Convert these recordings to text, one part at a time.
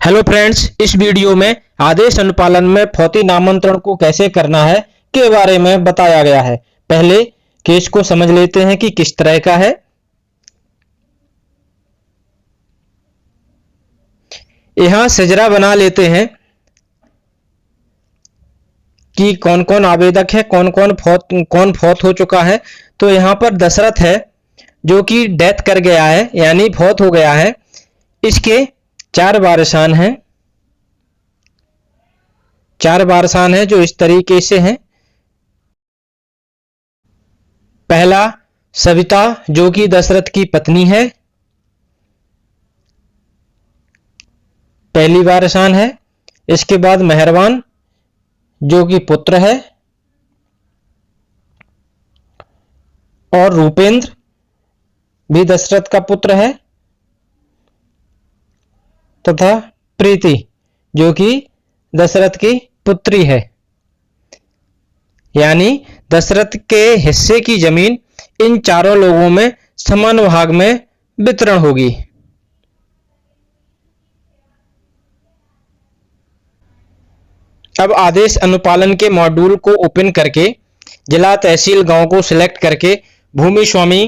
Hello friends, इस video में आदेश अनुपालन में फौती नामांतरण को कैसे करना है के बारे में बताया गया है। पहले केस को समझ लेते हैं कि किस तरह का है। यहां सजरा बना लेते हैं कि कौन कौन आवेदक है, कौन फौत हो चुका है। तो यहां पर दशरथ है जो कि डेथ कर गया है, यानी फौत हो गया है। इसके चार वारिसान हैं, जो इस तरीके से हैं। पहला सविता जो कि दशरथ की पत्नी है, पहली वारिसान है। इसके बाद मेहरबान जो कि पुत्र है, और रूपेंद्र भी दशरथ का पुत्र है, तथा प्रीति जो कि दशरथ की पुत्री है। यानी दशरथ के हिस्से की जमीन इन चारों लोगों में समान भाग में वितरण होगी। अब आदेश अनुपालन के मॉड्यूल को ओपन करके जिला तहसील गांव को सिलेक्ट करके भूमि स्वामी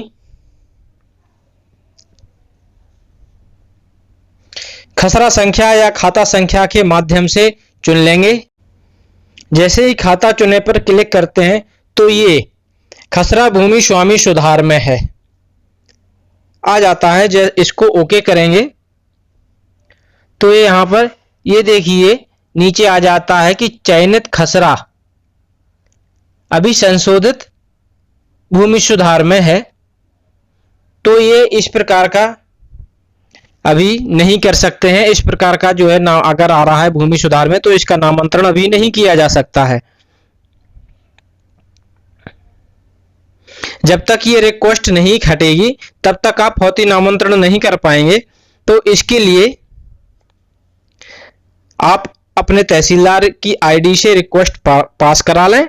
खसरा संख्या या खाता संख्या के माध्यम से चुन लेंगे। जैसे ही खाता चुने पर क्लिक करते हैं तो ये खसरा भूमि स्वामी सुधार में है आ जाता है। इसको ओके करेंगे तो ये यहां पर ये देखिए नीचे आ जाता है कि चयनित खसरा अभी संशोधित भूमि सुधार में है। तो ये इस प्रकार का अभी नहीं कर सकते हैं। इस प्रकार का जो है ना अगर आ रहा है भूमि सुधार में तो इसका नामांतरण अभी नहीं किया जा सकता है। जब तक ये रिक्वेस्ट नहीं हटेगी तब तक आप फौती नामांतरण नहीं कर पाएंगे। तो इसके लिए आप अपने तहसीलदार की आईडी से रिक्वेस्ट पास करा लें,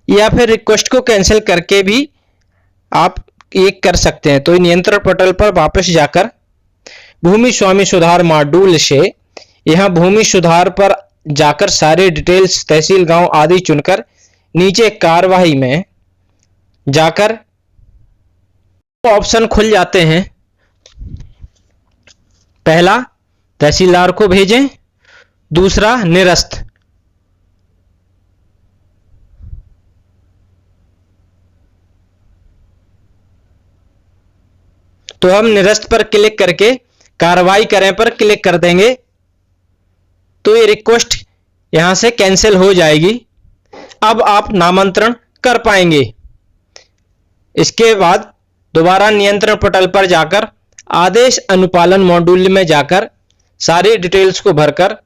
या फिर रिक्वेस्ट को कैंसिल करके भी आप एक कर सकते हैं। तो नियंत्रण पटल पर वापस जाकर भूमि स्वामी सुधार मॉड्यूल से यहां भूमि सुधार पर जाकर सारे डिटेल्स तहसील गांव आदि चुनकर नीचे कार्यवाही में जाकर ऑप्शन खुल जाते हैं। पहला तहसीलदार को भेजें, दूसरा निरस्त, तो हम निरस्त पर क्लिक करके कार्रवाई करें पर क्लिक कर देंगे तो ये रिक्वेस्ट यहां से कैंसिल हो जाएगी। अब आप नामांतरण कर पाएंगे। इसके बाद दोबारा नियंत्रण पटल पर जाकर आदेश अनुपालन मॉड्यूल में जाकर सारी डिटेल्स को भरकर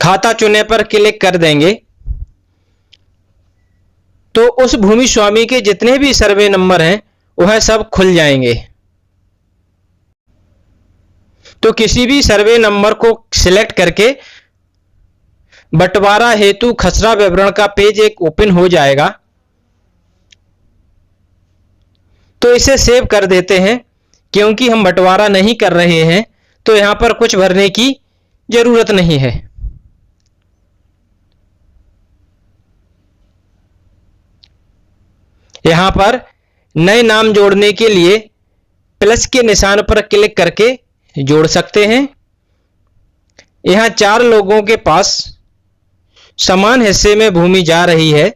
खाता चुने पर क्लिक कर देंगे तो उस भूमि स्वामी के जितने भी सर्वे नंबर हैं वह सब खुल जाएंगे। तो किसी भी सर्वे नंबर को सिलेक्ट करके बंटवारा हेतु खसरा विवरण का पेज एक ओपन हो जाएगा। तो इसे सेव कर देते हैं क्योंकि हम बंटवारा नहीं कर रहे हैं तो यहां पर कुछ भरने की जरूरत नहीं है। यहां पर नए नाम जोड़ने के लिए प्लस के निशान पर क्लिक करके जोड़ सकते हैं। यहां चार लोगों के पास समान हिस्से में भूमि जा रही है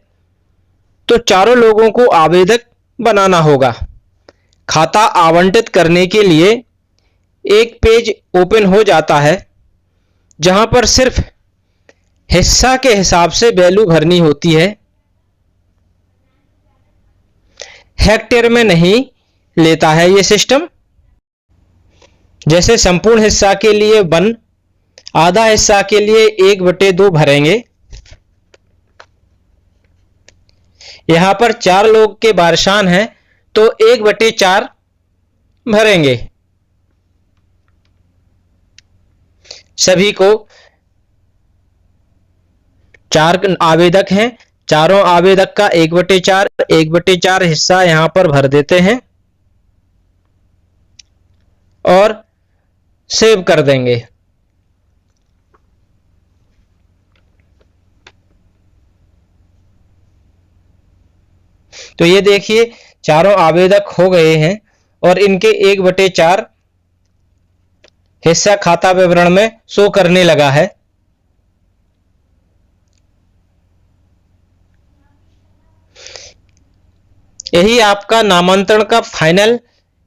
तो चारों लोगों को आवेदक बनाना होगा। खाता आवंटित करने के लिए एक पेज ओपन हो जाता है जहां पर सिर्फ हिस्सा के हिसाब से वैल्यू भरनी होती है, हेक्टेयर में नहीं लेता है ये सिस्टम। जैसे संपूर्ण हिस्सा के लिए 1, आधा हिस्सा के लिए 1/2 भरेंगे। यहां पर 4 लोग के वारिसान हैं तो 1/4 भरेंगे। सभी को 4 आवेदक हैं, चारों आवेदक का 1/4 हिस्सा यहां पर भर देते हैं और सेव कर देंगे। तो ये देखिए चारों आवेदक हो गए हैं और इनके 1/4 हिस्सा खाता विवरण में शो करने लगा है। यही आपका नामांतरण का फाइनल।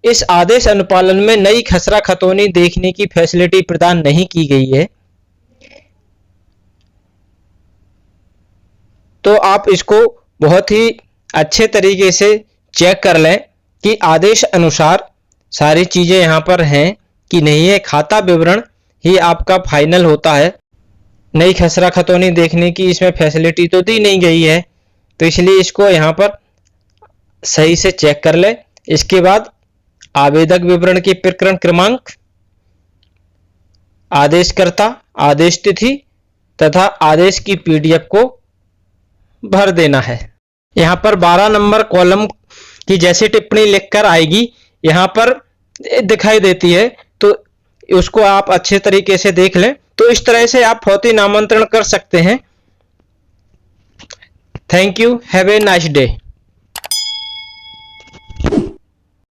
इस आदेश अनुपालन में नई खसरा खतौनी देखने की फैसिलिटी प्रदान नहीं की गई है, तो आप इसको बहुत ही अच्छे तरीके से चेक कर लें कि आदेश अनुसार सारी चीजें यहां पर हैं कि नहीं है। खाता विवरण ही आपका फाइनल होता है। नई खसरा खतौनी देखने की इसमें फैसिलिटी तो दी नहीं गई है, तो इसलिए इसको यहां पर सही से चेक कर ले। इसके बाद आवेदक विवरण के प्रकरण क्रमांक, आदेशकर्ता, आदेश तिथि तथा आदेश की पीडीएफ को भर देना है। यहां पर 12 नंबर कॉलम की जैसी टिप्पणी लिखकर आएगी यहां पर दिखाई देती है, तो उसको आप अच्छे तरीके से देख लें। तो इस तरह से आप फौती नामांतरण कर सकते हैं। Thank you, have a nice day.